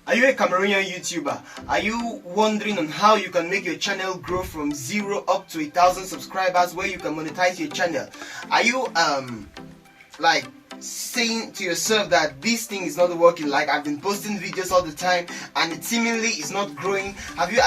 Are you a Cameroonian YouTuber? Are you wondering on how you can make your channel grow from 0 up to 1,000 subscribers where you can monetize your channel? Are you like saying to yourself that this thing is not working, like I've been posting videos all the time and it seemingly is not growing? Are you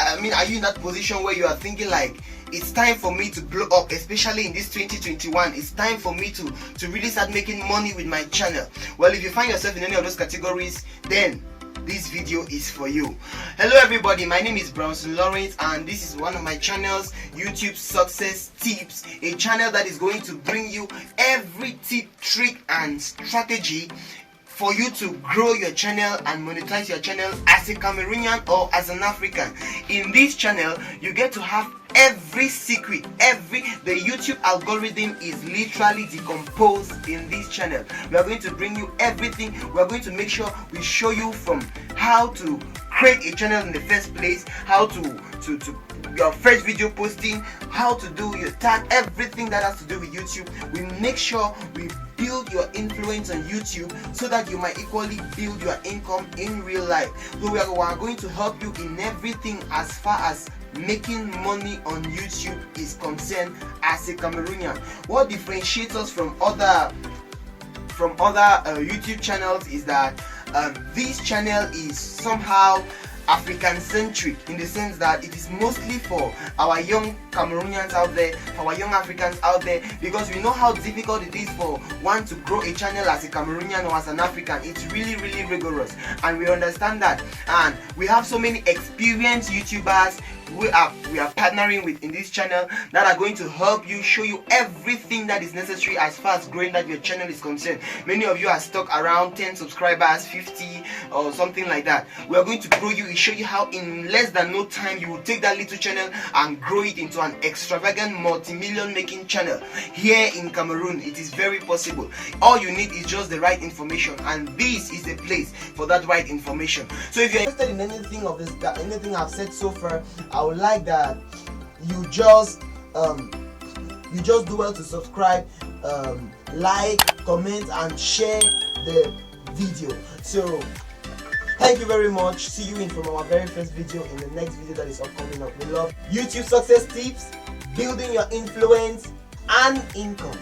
in that position where you are thinking like it's time for me to blow up, especially in this 2021? It's time for me to really start making money with my channel. Well, if you find yourself in any of those categories, then this video is for you. Hello everybody, my name is Bronson Lawrence and this is one of my channels, YouTube Success Tips, a channel that is going to bring you every tip, trick and strategy for you to grow your channel and monetize your channel as a Cameroonian or as an African. In this channel, you get to have every secret, the YouTube algorithm is literally decomposed in this channel. We are going to bring you everything. We are going to make sure we show you from how to create a channel in the first place, how to your first video posting, how to do your tag, everything that has to do with YouTube. We make sure we build your influence on YouTube so that you might equally build your income in real life. So we are going to help you in everything as far as making money on YouTube is concerned as a Cameroonian. What differentiates us from other YouTube channels is that this channel is somehow African centric, in the sense that it is mostly for our young Cameroonians out there, for our young Africans out there, because we know how difficult it is for one to grow a channel as a Cameroonian or as an African. It's really rigorous, and we understand that, and we have so many experienced YouTubers we are partnering with in this channel that are going to help you, show you everything that is necessary as far as growing that your channel is concerned. Many of you are stuck around 10 subscribers, 50 or something like that. We are going to grow you and show you how in less than no time you will take that little channel and grow it into an extravagant multi-million making channel. Here in Cameroon, it is very possible. All you need is just the right information, and this is the place for that right information. So if you're interested in anything of this, anything I've said so far, I would like that you just do well to subscribe, like, comment and share the video. So thank you very much. See you in from our very first video in the next video that is upcoming up. We love YouTube Success Tips, building your influence and income.